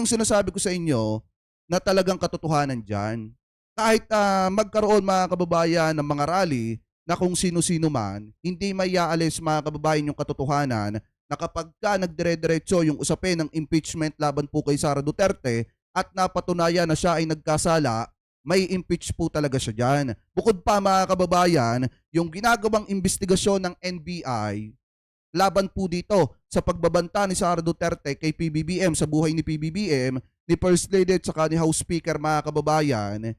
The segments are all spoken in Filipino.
yung sinasabi ko sa inyo na talagang katotohanan dyan. Kahit magkaroon mga kababayan ng mga rally na kung sino-sino man, hindi maiaalis mga kababayan yung katotohanan na kapag ka nagdire-diretso yung usapin ng impeachment laban po kay Sara Duterte at napatunayan na siya ay nagkasala, may impeach po talaga siya dyan. Bukod pa mga kababayan, yung ginagawang investigasyon ng NBI laban po dito sa pagbabanta ni Sara Duterte kay PBBM, sa buhay ni PBBM, ni First Lady at saka ni House Speaker mga kababayan,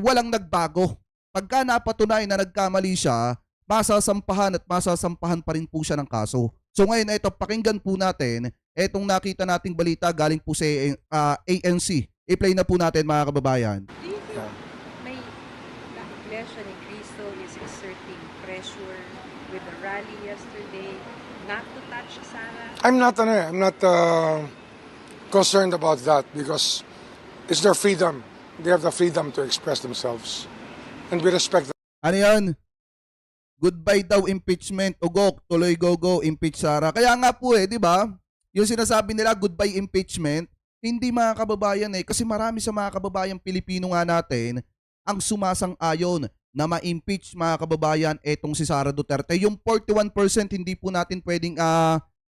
walang nagbago. Pagka napatunayan na nagkamali siya, masasampahan pa rin po siya ng kaso. So ngayon ito, pakinggan po natin etong nakita nating balita galing po sa ANC. I-play na po natin mga kababayan. Do you think may the Iglesia ni Cristo is exerting pressure with the rally yesterday not to touch Sara? I'm not concerned about that because it's their freedom. They have the freedom to express themselves. And we respect that. Ano yan? Goodbye daw impeachment. Ugok, tuloy go, impeach Sara. Kaya nga po di ba? Yung sinasabi nila goodbye impeachment, hindi mga kababayan kasi marami sa mga kababayan Pilipino nga natin ang sumasang-ayon na ma-impeach mga kababayan etong si Sara Duterte. Yung 41% hindi po natin pwedeng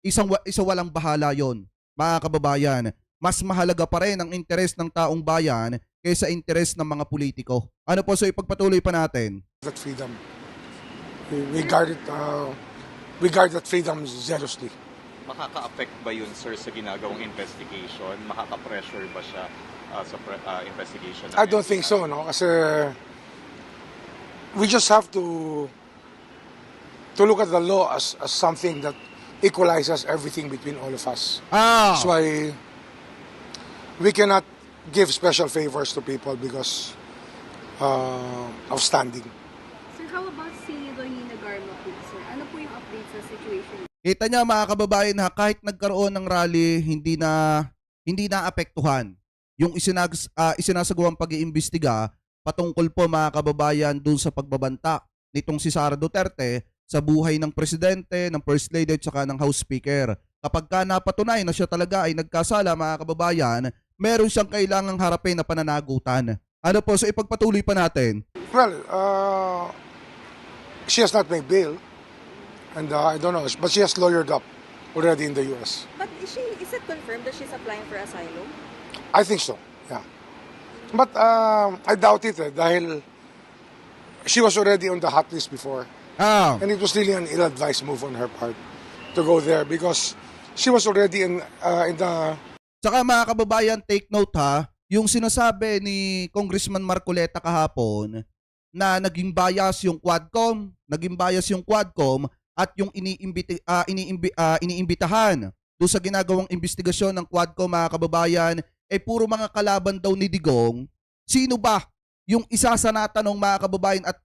isa walang bahala yon mga kababayan. Mas mahalaga pa rin ang interes ng taong bayan kaysa interes ng mga politiko. Ano po, so ipagpatuloy pa natin. That freedom. We guard it. We guard that freedom zealously. Makaka-affect ba yun, sir, sa ginagawang investigation? Makaka-pressure ba siya sa investigation? I don't think so, no? Kasi we just have to look at the law as something that equalizes everything between all of us. That's why we cannot give special favors to people because of standing. Sir, how about si Donina Garma po, sir? Ano po yung update sa situation? Kita niya mga kababayan kahit nagkaroon ng rally, hindi na apektuhan yung isinasagawang pag-iimbestiga patungkol po mga kababayan dun sa pagbabanta nitong si Sara Duterte sa buhay ng presidente, ng First Lady at saka ng House Speaker. Kapag ka napatunay na siya talaga ay nagkasala mga kababayan, meron siyang kailangang harapin na pananagutan. Ano po, so ipagpatuloy pa natin. Well, she has not made bail. And I don't know, but she has lawyered up already in the US. But is it confirmed that she's applying for asylum? I think so, yeah. But I doubt it dahil she was already on the hot list before. And it was really an ill-advised move on her part to go there because she was already in the... Saka mga kababayan, take note yung sinasabi ni Congressman Marcoleta kahapon na naging bias yung Quadcom at yung iniimbitahan doon sa ginagawang investigasyon ng Quadcom mga kababayan, puro mga kalaban daw ni Digong. Sino ba yung isa sa natanong mga kababayan at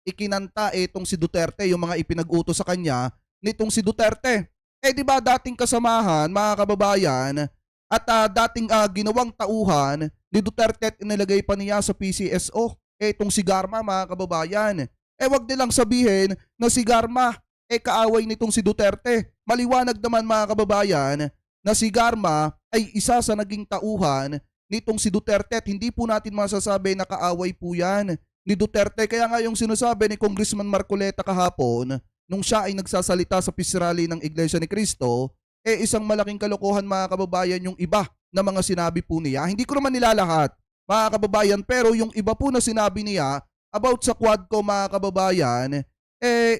ikinanta itong si Duterte, yung mga ipinag-utos sa kanya nitong si Duterte? Di ba dating kasamahan mga kababayan at dating ginawang tauhan ni Duterte at inilagay pa niya sa PCSO, itong si Garma mga kababayan. Wag nilang sabihin na si Garma kaaway nitong si Duterte. Maliwanag naman mga kababayan na si Garma ay isa sa naging tauhan nitong si Duterte at hindi po natin masasabi na kaaway po yan ni Duterte. Kaya nga yung sinasabi ni Congressman Marcoleta kahapon nung siya ay nagsasalita sa peace rally ng Iglesia ni Cristo, isang malaking kalokohan mga kababayan yung iba na mga sinabi po niya. Hindi ko naman nilalahat mga kababayan, pero yung iba po na sinabi niya about sa Quadcom mga kababayan,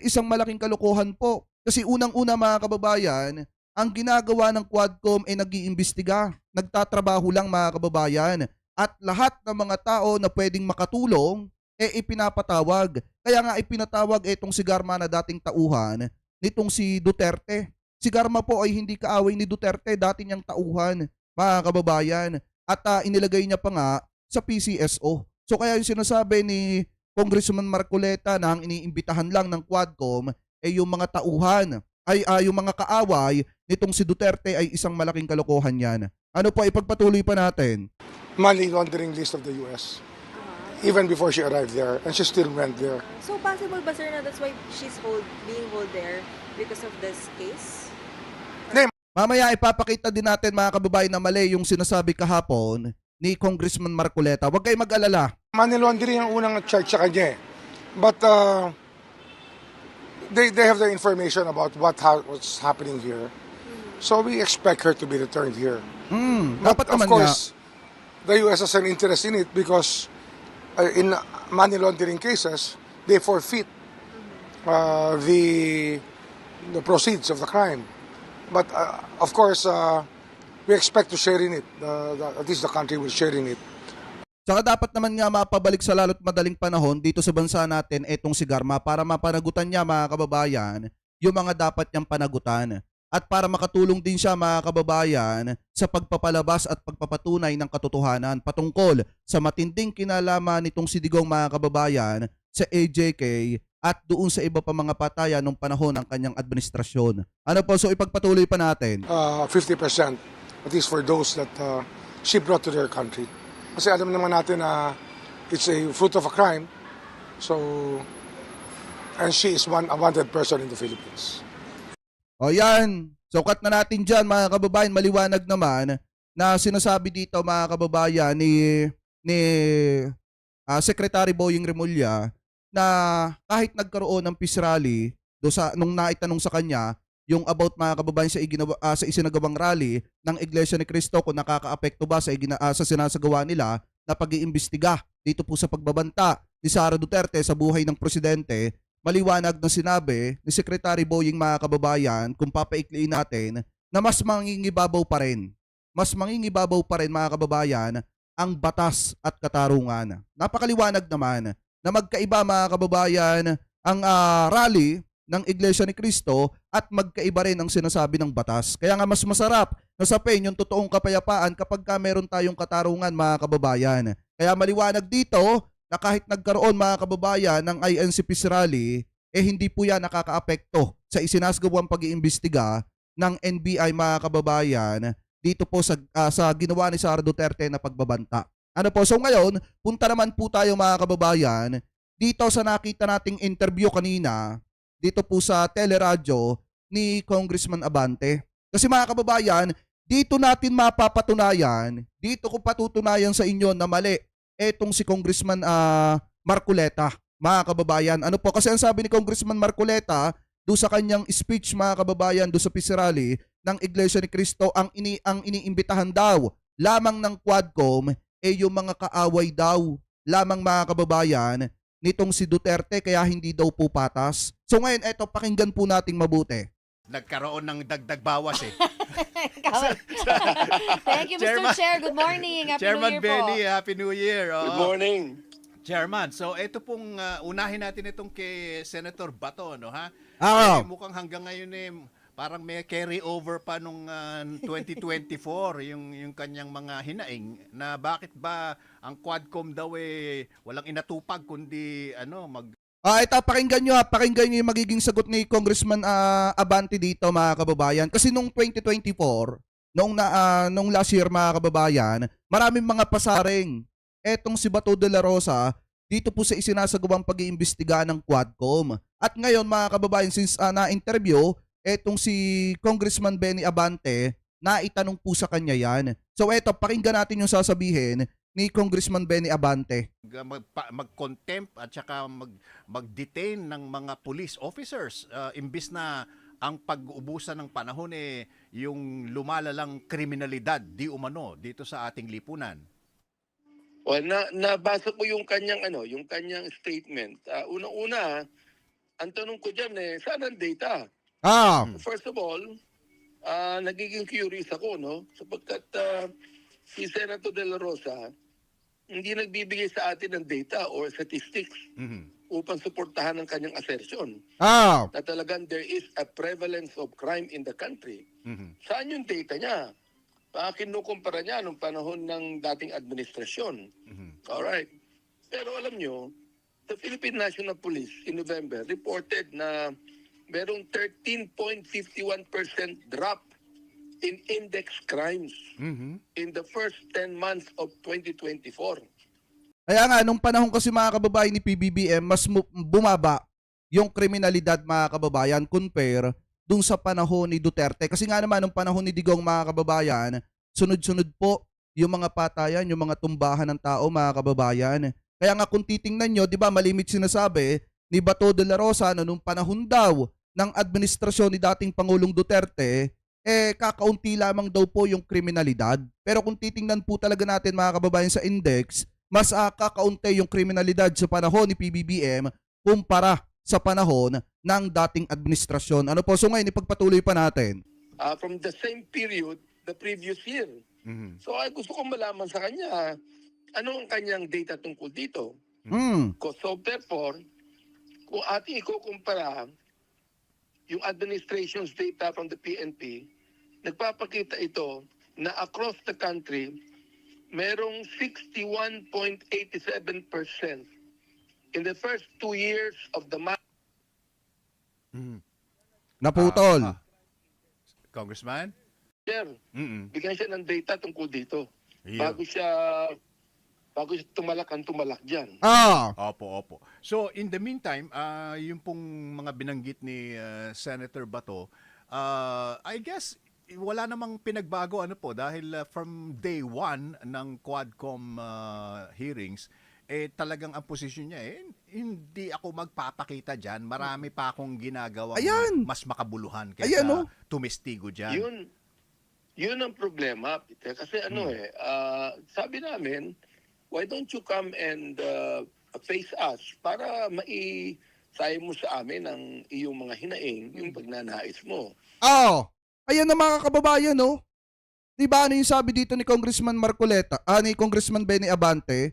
isang malaking kalokohan po. Kasi unang-una mga kababayan, ang ginagawa ng Quadcom nag-iimbestiga, nagtatrabaho lang mga kababayan. At lahat ng mga tao na pwedeng makatulong, ipinapatawag. Kaya nga ipinatawag itong si Garma na dating tauhan nitong si Duterte. Si Garma po ay hindi kaaway ni Duterte, dati niyang tauhan mga kababayan. At inilagay niya pa nga sa PCSO. So kaya yung sinasabi ni Congressman Marcoleta na ang iniimbitahan lang ng Quadcom yung mga tauhan, yung mga kaaway nitong si Duterte ay isang malaking kalokohan yan. Ano po, ipagpatuloy pa natin. Money laundering list of the US. Even before she arrived there, and she still went there. So possible ba, sir, na that's why she's being held there because of this case? Mamaya ipapakita din natin mga kababayan na mali yung sinasabi kahapon ni Congressman Marcoleta. Huwag kayong mag-alala. Money laundering ang unang charge sa kanya eh. But they have the information about what's happening here. So we expect her to be returned here. But Dapat of naman course, the US has an interest in it because in money laundering cases, they forfeit the proceeds of the crime. But of course, we expect to share in it. At least the country will share in it. Saka dapat naman nga mapabalik sa lalo't madaling panahon dito sa bansa natin etong si Garma para mapanagutan niya mga kababayan yung mga dapat niyang panagutan. At para makatulong din siya mga kababayan sa pagpapalabas at pagpapatunay ng katotohanan patungkol sa matinding kinalaman nitong si Digong mga kababayan sa AJK at doon sa iba pa mga patayan nung panahon ng kanyang administrasyon. Ano po, so ipagpatuloy pa natin. 50%, at least for those that she brought to their country. Kasi alam naman natin na it's a fruit of a crime. So, and she is a wanted person in the Philippines. O yan, so cut na natin dyan mga kababayan, maliwanag naman na sinasabi dito mga kababayan ni Secretary Boying Remulla na kahit nagkaroon ng peace rally nung naitanong sa kanya yung about mga kababayan sa isinagawang rally ng Iglesia ni Cristo kung nakakaapekto ba sa sinasagawa nila na pag-iimbestiga dito po sa pagbabanta ni Sara Duterte sa buhay ng presidente, maliwanag na sinabi ni Secretary Boying mga kababayan kung papaikliin natin na mas mangingibabaw pa rin mga kababayan ang batas at katarungan. Napakaliwanag naman na magkaiba mga kababayan ang rally ng Iglesia ni Cristo at magkaiba rin ang sinasabi ng batas. Kaya nga mas masarap na sapin yung totoong kapayapaan kapag meron tayong katarungan mga kababayan. Kaya maliwanag dito na kahit nagkaroon mga kababayan ng INC Peace Rally, hindi po yan nakakaapekto sa isinasagawang pag-iimbestiga ng NBI mga kababayan dito po sa ginawa ni Sara Duterte na pagbabanta. Ano po, so ngayon, punta naman po tayo mga kababayan dito sa nakita nating interview kanina dito po sa teleradyo ni Congressman Abante. Kasi mga kababayan, dito natin mapapatunayan, dito ko patutunayan sa inyo na mali etong si Congressman Marcoleta, mga kababayan. Ano po, kasi ang sabi ni Congressman Marcoleta do sa kanyang speech mga kababayan do sa peace rally ng Iglesia ni Cristo, ang iniimbitahan daw lamang ng Quadcom yung mga kaaway daw lamang mga kababayan nitong si Duterte, kaya hindi daw po patas. So ngayon, eto, pakinggan po nating mabuti. Nagkaroon ng dagdag bawas eh. Thank you, Mr. Chairman- Chair. Good morning. Happy Chairman New Year Benny, po. Happy New Year. Oo. Good morning. Chairman, so ito pong unahin natin itong kay Senator Bato, no ha? Mukhang hanggang ngayon parang may carry over pa nung 2024 yung kanyang mga hinaing na bakit ba ang Quadcom daw walang inatupag kundi Ito, pakinggan nyo yung magiging sagot ni Congressman Abante dito mga kababayan. Kasi nung 2024, nung last year mga kababayan, maraming mga pasaring. Etong si Bato de la Rosa, dito po sa isinasagawang pag-iimbestiga ng Quadcom. At ngayon mga kababayan, since na-interview, etong si Congressman Benny Abante, naitanong po sa kanya yan. So eto, pakinggan natin yung sasabihin ni Congressman Benny Abante. mag-contempt at saka mag-detain ng mga police officers imbis na ang pag-ubusan ng panahon yung lumalalang kriminalidad di umano dito sa ating lipunan. Well, nabasa ko yung kanyang yung kanyang statement. Unang-una, ang tanong ko diyan saan ang data? First of all, nagiging curious ako, no? Sapagkat si Senator De La Rosa hindi nagbibigay sa atin ng data or statistics upang suportahan ang kanyang assertion na talagang there is a prevalence of crime in the country. Saan yung data niya? Kinukumpara niya nung panahon ng dating administrasyon. Alright. Pero alam nyo, the Philippine National Police in November reported na merong 13.51% drop in index crimes in the first 10 months of 2024. Kaya nga, nung panahon kasi mga kababayan ni PBBM, mas bumaba yung kriminalidad mga kababayan compare dun sa panahon ni Duterte. Kasi nga naman, nung panahon ni Digong, mga kababayan, sunod-sunod po yung mga patayan, yung mga tumbahan ng tao, mga kababayan. Kaya nga kung titingnan nyo, di ba, malimit sinasabi ni Bato de la Rosa na nung panahon daw ng administrasyon ni dating Pangulong Duterte, kakaunti lamang daw po yung kriminalidad. Pero kung titingnan po talaga natin, mga kababayan, sa index, mas kakaunti yung kriminalidad sa panahon ni PBBM kumpara sa panahon ng dating administrasyon. Ano po? So ngayon, ipagpatuloy pa natin. From the same period, the previous year. Mhm. So ay gusto kong malaman sa kanya, ano ang kanyang data tungkol dito? Mm. So therefore, kung ating ikukumpara yung administration's data from the PNP, nagpapakita ito na across the country, merong 61.87% in the first 2 years of the Naputol. Congressman? year. Mm-mm. Bigyan siya ng data tungkol dito. Yun. Bago siya tumalak dyan. Opo. So, in the meantime, yung pong mga binanggit ni Senator Bato, I guess, wala namang pinagbago dahil from day one ng Quadcom hearings, talagang ang posisyon niya, hindi ako magpapakita dyan. Marami pa akong ginagawa mas makabuluhan kaysa tumestigo dyan. Yun ang problema, Peter. Kasi sabi namin, why don't you come and face us para sayo mo sa amin ang iyong mga hinaing, yung pagnanais mo. Ayan na, mga kababayan, no? Diba ano yung sabi dito ni Congressman Marcoleta, ni Congressman Benny Abante?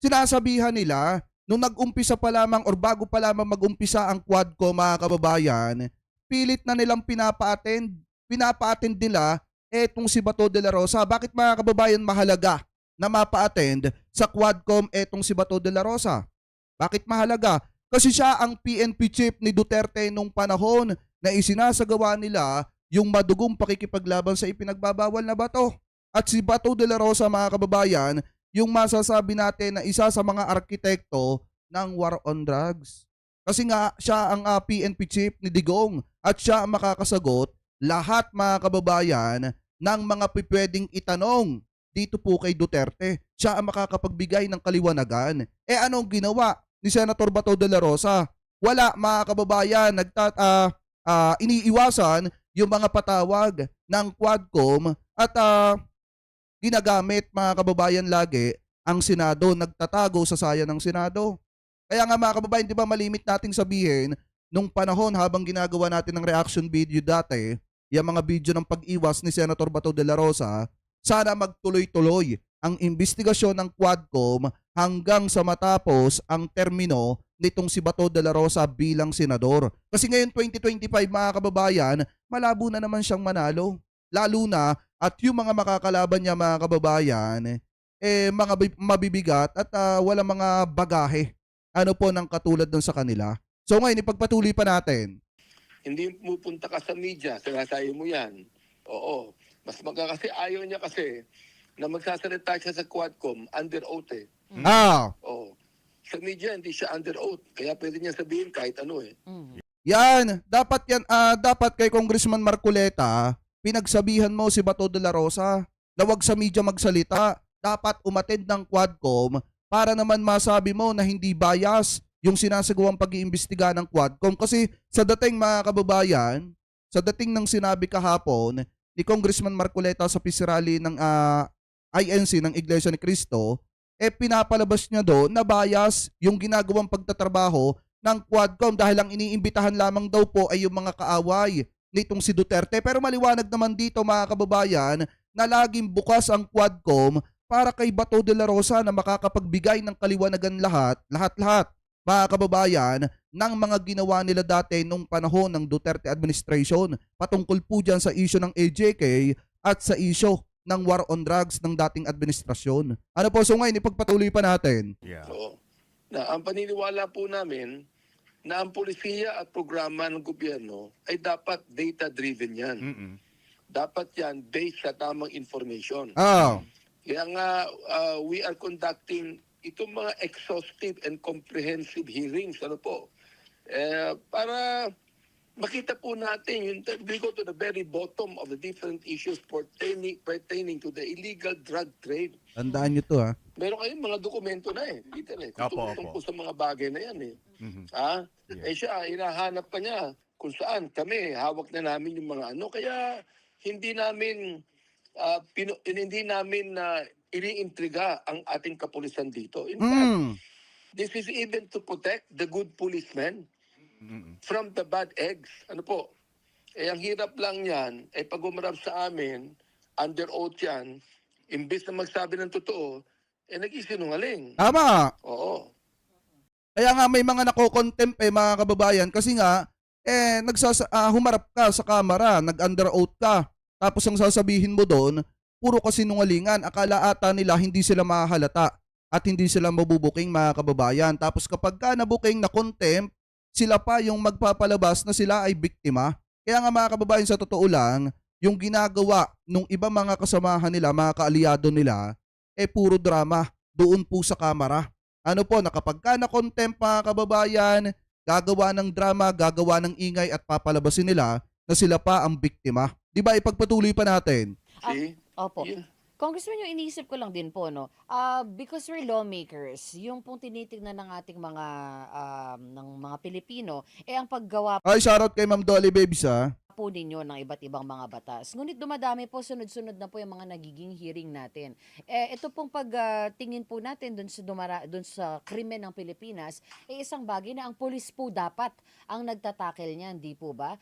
Sinasabihan nila, nung nag-umpisa pa lamang or bago pa lamang mag-umpisa ang Quadcom, mga kababayan, pilit na nilang pinapa-attend nila etong si Bato de la Rosa. Bakit, mga kababayan, mahalaga na mapa-attend sa Quadcom etong si Bato de la Rosa? Bakit mahalaga? Kasi siya ang PNP chief ni Duterte nung panahon na isinasagawa nila yung madugong pakikipaglaban sa ipinagbabawal na bato. At si Bato de la Rosa, mga kababayan, yung masasabi natin na isa sa mga arkitekto ng war on drugs. Kasi nga siya ang PNP chief ni Digong at siya ang makakasagot lahat, mga kababayan, ng mga pwedeng itanong dito po kay Duterte. Siya ang makakapagbigay ng kaliwanagan. Anong ginawa ni Senator Bato de la Rosa? Wala, mga kababayan. Iniiwasan yung mga patawag ng Quadcom at ginagamit, mga kababayan, lagi ang Senado. Nagtatago sa saya ng Senado. Kaya nga, mga kababayan, di ba malimit nating sabihin nung panahon habang ginagawa natin ng reaction video dati, yung mga video ng pag-iwas ni Senator Bato de la Rosa, sana magtuloy-tuloy ang investigasyon ng Quadcom hanggang sa matapos ang termino nitong si Bato de la Rosa bilang senador. Kasi ngayon 2025, mga kababayan, malabo na naman siyang manalo. Lalo na at yung mga makakalaban niya, mga kababayan, mga mabibigat at wala mga bagahe ng katulad dun sa kanila. So ngayon, ipagpatuloy pa natin. Hindi pupunta ka sa media, sinasayo mo yan. Oo. Mas kasi ayaw niya kasi na magsasalita siya sa Quadcom under oath . Oo. Sa media, hindi siya under oath. Kaya pwede niya sabihin kahit ano . Yan. Dapat kay Congressman Marcoleta, pinagsabihan mo si Bato de la Rosa na wag sa media magsalita. Dapat umattend ng Quadcom para naman masabi mo na hindi bias yung sinasagawang pag-iimbestiga ng Quadcom. Kasi sa dating, mga kababayan, sa dating ng sinabi kahapon ni Congressman Marcoleta sa peace rally ng INC ng Iglesia ni Cristo, pinapalabas niya doon na bias yung ginagawang pagtatrabaho ng Quadcom dahil ang iniimbitahan lamang daw po ay yung mga kaaway nitong si Duterte. Pero maliwanag naman dito, mga kababayan, na laging bukas ang Quadcom para kay Bato de la Rosa na makakapagbigay ng kaliwanagan lahat, mga kababayan, ng mga ginawa nila dati nung panahon ng Duterte administration patungkol po dyan sa issue ng AJK at sa issue ng war on drugs ng dating administrasyon. Ano po, so ngayon ipagpatuloy pa natin. Yeah. Oo. Na ang paniniwala po namin na ang polisiya at programa ng gobyerno ay dapat data-driven yan. Mm-mm. Dapat yan based sa tamang information. Kaya nga, we are conducting itong mga exhaustive and comprehensive hearings, para makita po natin, we go to the very bottom of the different issues pertaining to the illegal drug trade. Tandaan nyo to, ha? Meron kayong mga dokumento na Peter, Opo, tungkol sa mga bagay na yan siya, hinahanap pa niya kung saan kami, hawak na namin yung mga kaya hindi namin iniintriga ang ating kapulisan dito. In fact, this is even to protect the good policemen from the bad eggs. Ano po? Ang hirap lang yan, pag umarap sa amin, under oath yan, imbis na magsabi ng totoo, nag-isinungaling. Tama. Oo. Kaya nga may mga nako-contempt mga kababayan kasi nga humarap ka sa kamera, nag-under oath ka. Tapos ang sasabihin mo doon, puro kasinungalingan. Akala ata nila hindi sila mahalata at hindi sila mabubuking mga kababayan. Tapos kapag ka nabuking na contempt, sila pa yung magpapalabas na sila ay biktima. Kaya nga mga kababayan, sa totoo lang, yung ginagawa nung iba mga kasamahan nila, mga kaalyado nila, puro drama doon po sa kamera. Ano po, nakapag ka na contempt mga kababayan, gagawa ng drama, gagawa ng ingay at papalabasin nila na sila pa ang biktima. Di ba, ipagpatuloy pa natin. See? Opo. Yeah. Congressman, yung iniisip ko lang din po, no? Because we're lawmakers, yung pong tinitignan ng ating ng mga Pilipino, ang paggawa Ay, shoutout kay Ma'am Dolly Babes, ha? po ninyo ng iba't ibang mga batas. Ngunit dumadami po, sunod-sunod na po yung mga nagiging hearing natin. Ito pong pagtingin po natin dun sa krimen ng Pilipinas, isang bagay na ang pulis po dapat ang nagtatakel niyan, di po ba?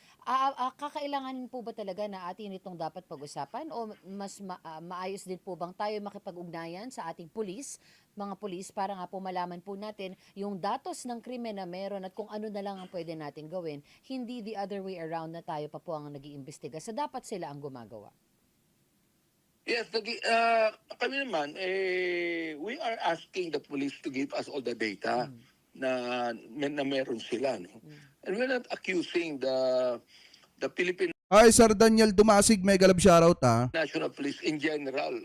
Kakailanganin po ba talaga na atin itong dapat pag-usapan o mas maayos din po bang tayo makipag-ugnayan sa ating pulis, mga pulis, para nga po malaman po natin yung datos ng krimen na meron at kung ano na lang ang pwede natin gawin, hindi the other way around na tayo pa po ang nag-iimbestiga sa dapat sila ang gumagawa. Yes, kami naman, we are asking the police to give us all the data na meron sila. No? And we're not accusing the Philippine Ay, Sir Daniel Dumasig, mega love shoutout, ha? National Police in general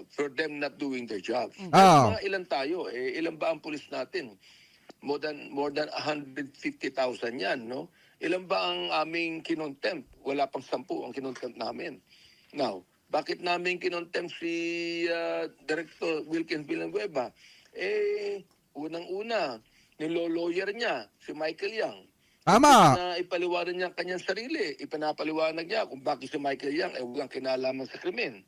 for them not doing their job. Mga ilan tayo? Ilan ba ang pulis natin? More than 150,000 yan, no? Ilan ba ang aming kinontempt? Wala pang 10 ang kinontempt namin. Now, bakit namin kinontempt si Director Wilkins Villanueva? Unang-una, nilolawyer niya, si Michael Yang. Tama. Na ipaliwanag niya ang kanyang sarili. Ipinapaliwanag niya kung bakit si Michael Yang walang kinalaman sa krimen.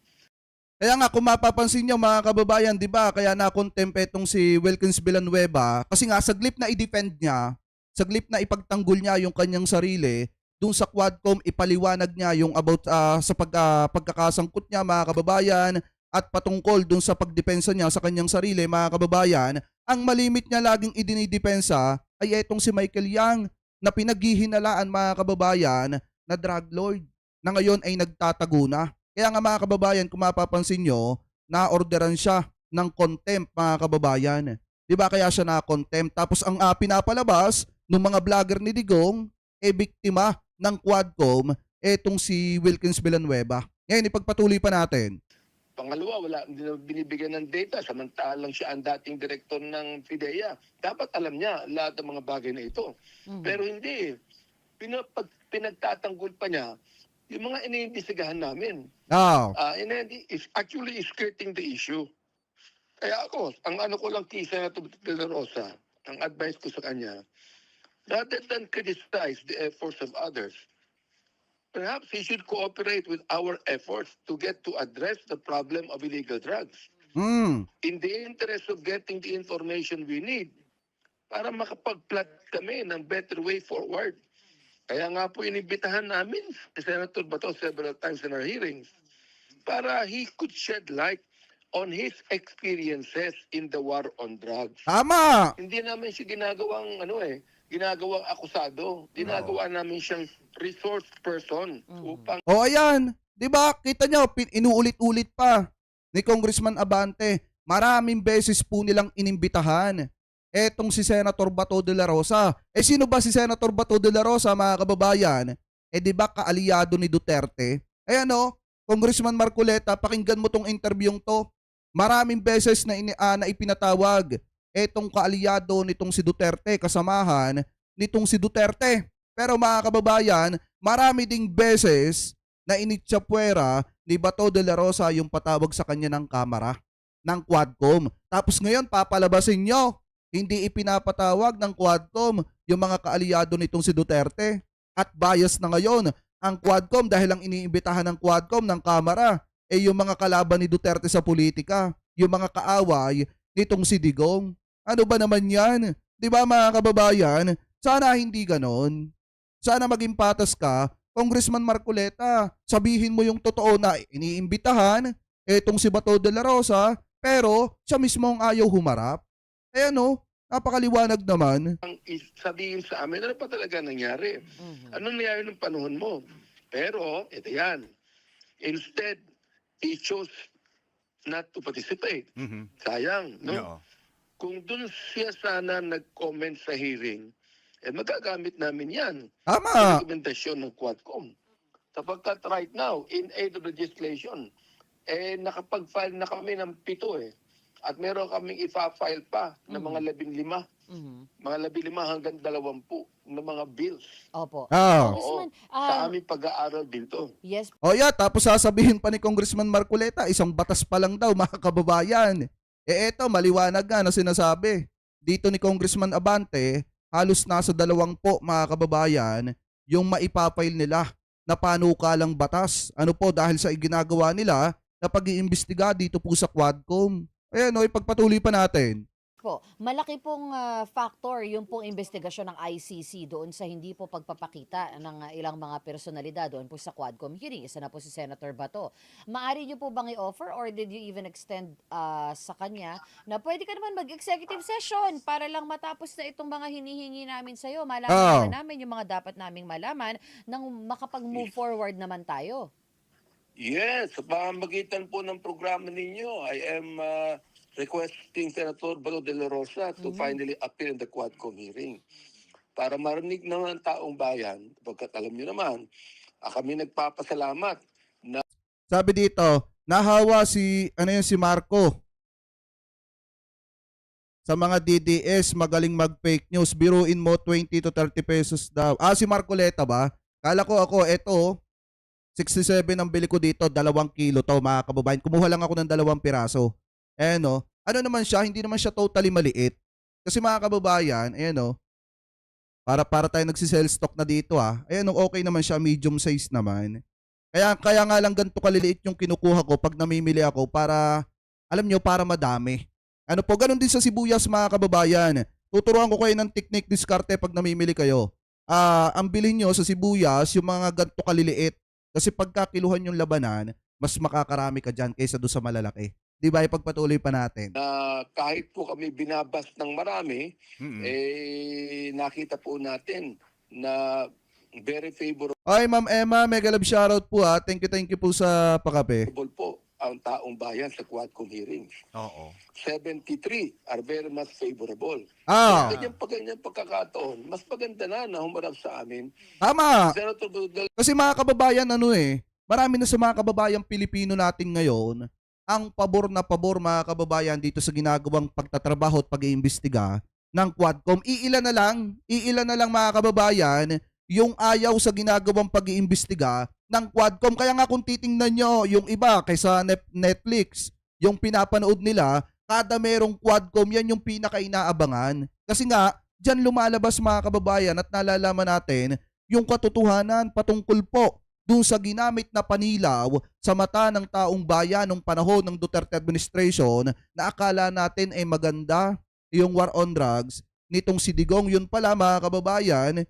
Kaya nga kung mapapansin nyo mga kababayan, di ba, kaya na-contempt itong si Wilkins Villanueva kasi nga saglip na i-defend niya, saglip na ipagtanggol niya yung kanyang sarili, dun sa Quadcom ipaliwanag niya yung about sa pagkakasangkot niya mga kababayan at patungkol dun sa pagdepensa niya sa kanyang sarili mga kababayan, ang malimit niya laging idinidepensa ay itong si Michael Yang na pinaghihinalaan mga kababayan na drug lord na ngayon ay nagtatago na. Kaya nga mga kababayan, kung mapapansin nyo, na-orderan siya ng contempt mga kababayan. Di ba kaya siya na-contempt? Tapos ang pinapalabas ng mga vlogger ni Digong, biktima ng Quadcom, etong si Wilkins Villanueva. Ngayon, ipagpatuloy pa natin. Pangalawa, hindi na binibigyan ng data, samantalang siya ang dating direktor ng PIDEA. Dapat alam niya lahat ng mga bagay na ito. Pero hindi. Pinagtatanggol pa niya yung mga iniimbestigahan namin. Actually skirting the issue. Kaya ako, ang ano ko lang kay Senator De La Rosa, ang advice ko sa kanya, rather than criticize the efforts of others, perhaps he should cooperate with our efforts to get to address the problem of illegal drugs. In the interest of getting the information we need para makapag-plot kami ng better way forward. Kaya nga po inibitahan namin si Senator Bato several times in our hearings para he could shed light on his experiences in the war on drugs. Tama! Hindi namin siya ginagawang akusado. Ginagawa namin siyang resource person upang O ayan, 'di ba? Kita nyo, inuulit-ulit pa ni Congressman Abante. Maraming beses po nilang inimbitahan etong si Senator Bato de la Rosa. Sino ba si Senator Bato de la Rosa mga kababayan? 'Di ba kaalyado ni Duterte? Ayan Congressman Marcoleta, pakinggan mo tong interviewing to. Maraming beses na ipinatawag etong kaalyado nitong si Duterte, kasamahan nitong si Duterte. Pero mga kababayan, marami ding beses na initsapwera ni Bato de la Rosa yung patawag sa kanya ng kamera ng Quadcom. Tapos ngayon papalabasin nyo, hindi ipinapatawag ng Quadcom yung mga kaalyado nitong si Duterte. At bias na ngayon ang Quadcom dahil ang iniimbitahan ng Quadcom ng kamera ay yung mga kalaban ni Duterte sa politika, yung mga kaaway nitong si Digong. Ano ba naman yan? Di ba mga kababayan? Sana hindi ganon. Sana maging patas ka, Congressman Marcoleta. Sabihin mo yung totoo na iniimbitahan etong si Bato de la Rosa, pero siya mismo ang ayaw humarap. Eh ano, napakaliwanag naman. Ang sabihin sa amin, ano pa talaga nangyari? Ano nangyari ng panahon mo? Pero, ito yan. Instead, he chose not to participate. Sayang, no? Oo. Kung dun siya sana nag-comment sa hearing, magagamit namin yan. Tama. Implementasyon ng Quadcom. Sapagkat right now, in aid of legislation, nakapag-file na kami ng 7 At meron kaming ipa-file pa ng mga 15. Mga 15 hanggang 20 na mga bills. Opo. Ah. Oo, Congressman, sa aming pag-aaral dito. yes. O yeah, tapos sasabihin pa ni Congressman Marcoleta, isang batas pa lang daw mga kababayan. Eh eto, maliwanag nga na sinasabi. Dito ni Congressman Abante, halos nasa 20 mga kababayan yung maipapail nila na panukalang batas. Ano po, dahil sa ginagawa nila na pag-iimbestiga dito po sa Quadcom. Ayan o, ipagpatuloy pa natin. Po, malaki pong factor yung pong investigasyon ng ICC doon sa hindi po pagpapakita ng ilang mga personalidad doon po sa Quadcom hearing. Isa na po si Senator Bato. Maari niyo po bang i-offer or did you even extend sa kanya na pwede ka naman mag-executive session para lang matapos na itong mga hinihingi namin sa'yo? Malaman namin yung mga dapat naming malaman nang makapag-move forward naman tayo. Yes, sa pamamagitan po ng programa ninyo, I am requesting Senator Bato de la Rosa to finally appear in the Quadcom hearing. Para marinig ng taong bayan, pagkat alam nyo naman, kami nagpapasalamat. Sabi dito, nahawa si Marco. Sa mga DDS, magaling mag-fake news. Biruin mo 20 to 30 pesos daw. Si Marcoleta ba? Kala ko ako, eto, 67 ang bili ko dito, 2 kilo to mga kababayan. Kumuha lang ako ng 2 piraso. Ayan o. Ano naman siya, hindi naman siya totally maliit. Kasi mga kababayan, ayan o. Para tayo nagsisell stock na dito Ayan o, okay naman siya, medium size naman. Kaya nga lang ganito kaliliit yung kinukuha ko pag namimili ako para, alam nyo, para madami. Ano po, ganun din sa sibuyas mga kababayan. Tuturuan ko kayo ng technique diskarte pag namimili kayo. Ang bilhin nyo sa sibuyas, yung mga ganito kaliliit. Kasi pagkakiluhan yung labanan, mas makakarami ka dyan kaysa doon sa malalaki. Di ba? Ipagpatuloy pa natin. Kahit po kami binabas ng marami, nakita po natin na very favorable Ay, Ma'am Emma, mega love shoutout po Thank you po sa pakape. po ang taong bayan sa Quadcom hearings. Oo. 73 are very much favorable. Ganyan pagkakataon, mas maganda na humarap sa amin. Tama. Senator Dudal, Kasi mga kababayan, marami na sa mga kababayang Pilipino natin ngayon, ang pabor na pabor mga kababayan dito sa ginagawang pagtatrabaho at pag-iimbestiga ng Quadcom. Iilan na lang mga kababayan, yung ayaw sa ginagawang pag-iimbestiga ng Quadcom. Kaya nga kung titingnan nyo, yung iba kaysa Netflix, yung pinapanood nila, kada merong Quadcom, yan yung pinaka-inaabangan. Kasi nga, dyan lumalabas mga kababayan at nalalaman natin yung katotohanan patungkol po dun sa ginamit na panilaw sa mata ng taong bayan nung panahon ng Duterte administration na akala natin ay maganda yung war on drugs nitong si Digong. Yun pala mga kababayan,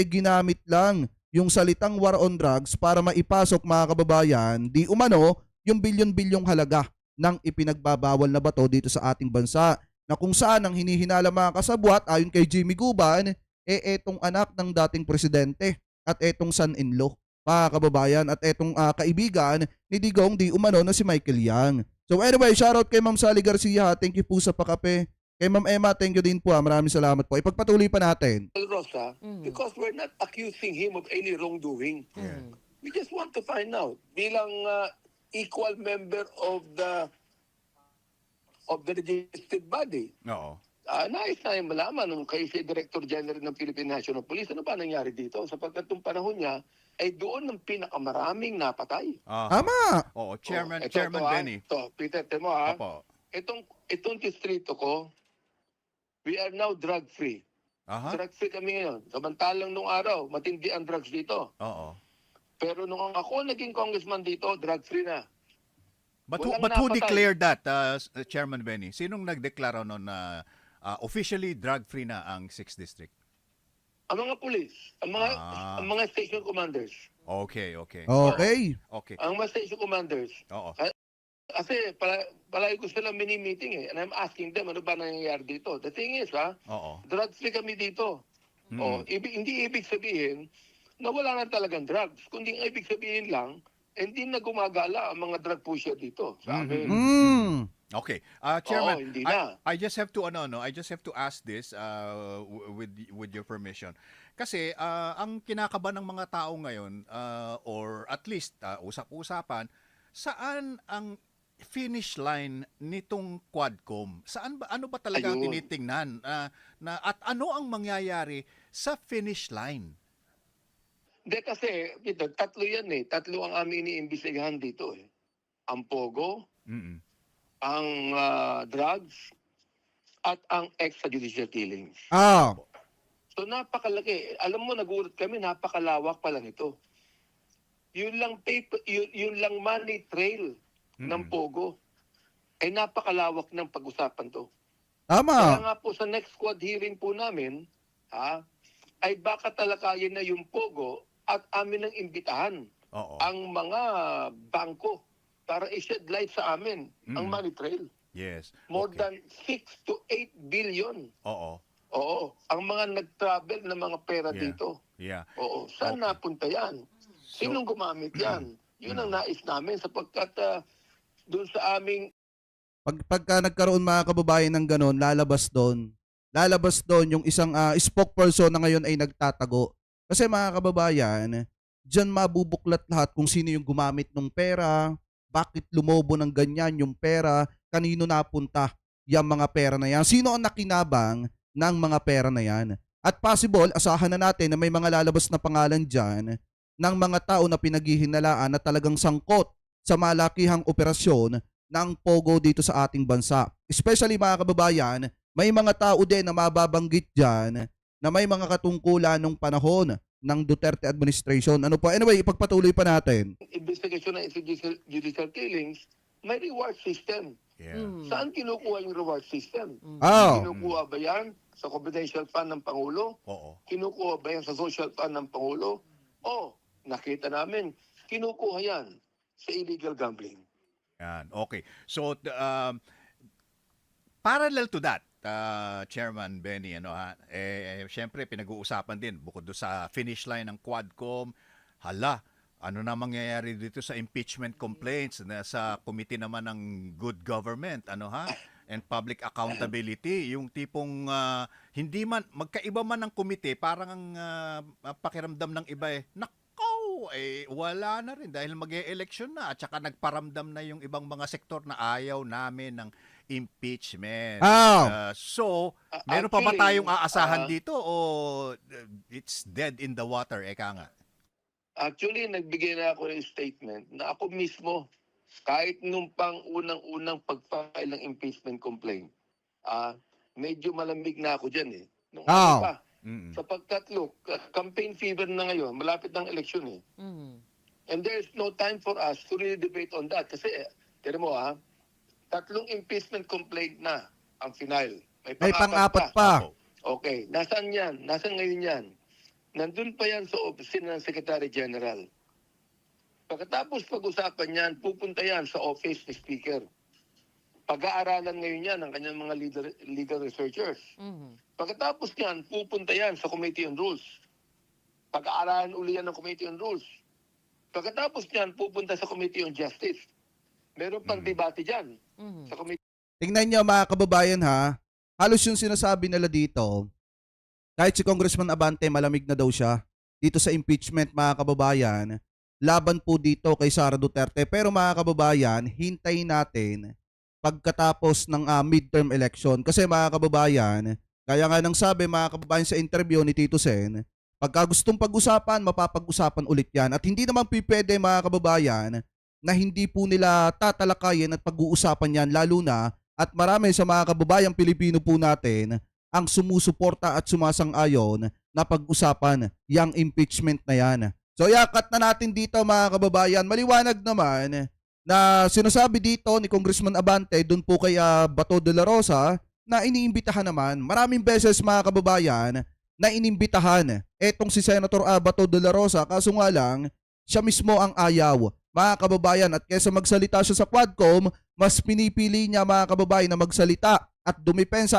ginamit lang yung salitang war on drugs para maipasok mga kababayan, di umano, yung bilyon-bilyong halaga ng ipinagbabawal na bato dito sa ating bansa. Na kung saan ang hinihinala mga kasabwat, ayon kay Jimmy Guban, etong anak ng dating presidente at etong son-in-law, mga kababayan, at etong kaibigan ni Digong di umano na si Michael Yang. So anyway, shoutout kay Ma'am Sally Garcia. Thank you po sa pakape. Kay Ma'am Emma, thank you din po. Maraming salamat po. Ipagpatuloy pa natin. Rosa, because we're not accusing him of any wrongdoing. We just want to find out. Bilang equal member of the legislative body, Oo. nais na malaman nung kay si Director General ng Philippine National Police, ano ba nangyari dito? Sapagkat nung panahon niya, ay doon ng pinakamaraming napatay. Tama. Oo, Chairman Ito, Chairman Benny. Ito, Peter, temo ha. Opo. Itong distrito ko, we are now drug-free. Aha. Drug-free kami ngayon. Samantalang nung araw, matindi ang drugs dito. Oo. Pero nung ako naging congressman dito, drug-free na. But Walang who napatay. declared that, Chairman Benny? Sinong nagdeklara noon na officially drug-free na ang 6th District? Ang mga pulis, ang mga station commanders. Okay. Okay. Okay. Ang mga station commanders. Oo. Kasi palagi ko silang mini-meeting eh. And I'm asking them, ano ba nangyayari dito? The thing is, Oo. drug-free kami dito. Hindi ibig sabihin na wala na talagang drugs. Kundi ang ibig sabihin lang, hindi na gumagala ang mga drug pusher dito sa amin. Okay. Chairman, hindi na. I just have to I just have to ask this with your permission. Kasi ang kinakabahan ng mga tao ngayon or at least usap-usapan, saan ang finish line nitong Quadcom? Ano ba talaga ang Ayun. tinitingnan at ano ang mangyayari sa finish line? Hindi kasi, Peter, tatlo yan eh. Tatlo ang aming iniimbestigahan dito eh. Ang Pogo, ang drugs, at ang extrajudicial killings. So napakalaki. Alam mo, nagulat kami, napakalawak pala nito. Yun lang money trail ng Pogo ay napakalawak ng pag-usapan to. Kaya nga po sa next squad hearing po namin, ay baka talakayin na yung Pogo at amin ang imbitahan ang mga bangko para i-shed light sa amin ang money trail. Yes. More than 6 to 8 billion. Oo. Ang mga nag-travel na mga pera dito. Yeah. Saan napunta yan? Sinong gumamit yan? Yun ang nais namin sapagkat doon sa aming Pagka nagkaroon mga kababayan ng ganon, lalabas doon yung isang spokesperson na ngayon ay nagtatago. Kasi mga kababayan, dyan mabubuklat lahat kung sino yung gumamit ng pera, bakit lumobo ng ganyan yung pera, kanino napunta yung mga pera na yan, sino ang nakinabang ng mga pera na yan. At possible, asahan na natin na may mga lalabas na pangalan dyan ng mga tao na pinaghihinalaan na talagang sangkot sa malakihang operasyon ng Pogo dito sa ating bansa. Especially mga kababayan, may mga tao din na mababanggit dyan na may mga katungkulan nung panahon ng Duterte administration. Ano po? Anyway, ipagpatuloy pa natin. investigation ng extrajudicial killings, may reward system. Yeah. Saan kinukuha yung reward system? Oh. Kinukuha ba yan sa confidential fund ng Pangulo? Oo. Kinukuha ba yan sa social fund ng Pangulo? O, nakita namin, kinukuha yan sa illegal gambling. Yan. Okay. So parallel to that, Chairman Benny, syempre pinag-uusapan din bukod do sa finish line ng Quadcom, ano na mangyayari dito sa impeachment complaints na sa committee naman ng good government, and public accountability, yung tipong hindi man magkaiba man ng komite, parang ang pakiramdam ng iba wala na rin dahil mag-e-election na at saka nagparamdam na yung ibang mga sektor na ayaw namin ng impeachment. So, meron pa ba tayong aasahan dito o it's dead in the water, eka nga? Actually, nagbigay na ako ng statement na ako mismo, kahit nung pang unang-unang pag-file ng impeachment complaint, medyo malamig na ako dyan eh. Nung ano pa, sapagkat look, campaign fever na ngayon, malapit ng eleksyon eh. And there's no time for us to really debate on that. Kasi, tira mo 3 impeachment complaint na ang final. May pang-apat pa. Okay, nasaan yan? Nasaan ngayon yan? Nandun pa yan sa opisina ng Secretary General. Pagkatapos pag-usapan yan, pupunta yan sa office ni Speaker. Pag-aaralan ngayon yan ng kanyang mga legal researchers. Pagkatapos yan, pupunta yan sa Committee on Rules. Pag-aaralan uli yan ng Committee on Rules. Pagkatapos yan, pupunta sa Committee on Justice. Meron pang debate dyan sa Committee. Tingnan niyo mga kababayan halos yung sinasabi nila dito, kahit si Congressman Abante malamig na daw siya dito sa impeachment mga kababayan, laban po dito kay Sara Duterte. Pero mga kababayan, hintayin natin pagkatapos ng midterm election. Kasi mga kababayan, kaya nga nang sabi mga kababayan sa interview ni Tito Sen, pagka gustong pag-usapan, mapapag-usapan ulit yan. At hindi naman pwede mga kababayan na hindi po nila tatalakayin at pag-uusapan yan, lalo na at marami sa mga kababayang Pilipino po natin ang sumusuporta at sumasang-ayon na pag-usapan yung impeachment na yan. So yakat na natin dito mga kababayan, maliwanag naman na sinasabi dito ni Congressman Abante doon po kay Bato de la Rosa na iniimbitahan naman. Maraming beses mga kababayan na inimbitahan etong si Senator Bato de la Rosa, kaso nga lang siya mismo ang ayaw mga kababayan, at kaysa magsalita siya sa Quadcom, mas pinipili niya mga kababayan na magsalita at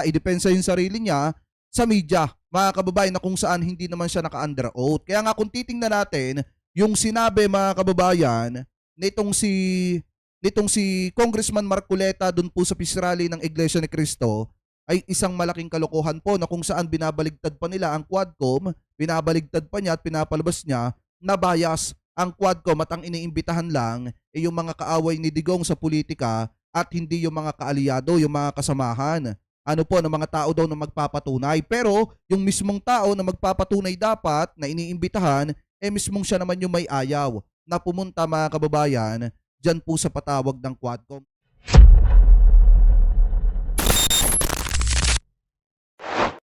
idepensa yung sarili niya sa media mga kababayan, na kung saan hindi naman siya naka-under oath. Kaya nga kung titingnan natin yung sinabi mga kababayan nitong si Congressman Marcoleta dun po sa peace rally ng Iglesia ni Cristo, ay isang malaking kalokohan po, na kung saan binabaligtad pa nila ang Quadcom, binabaligtad pa niya at pinapalabas niya na bias ang Quadcom at ang iniimbitahan lang ay yung mga kaaway ni Digong sa politika at hindi yung mga kaalyado, yung mga kasamahan. Ano po, ng mga tao daw na magpapatunay. Pero yung mismong tao na magpapatunay dapat na iniimbitahan, mismong siya naman yung may ayaw na pumunta mga kababayan dyan po sa patawag ng Quadcom.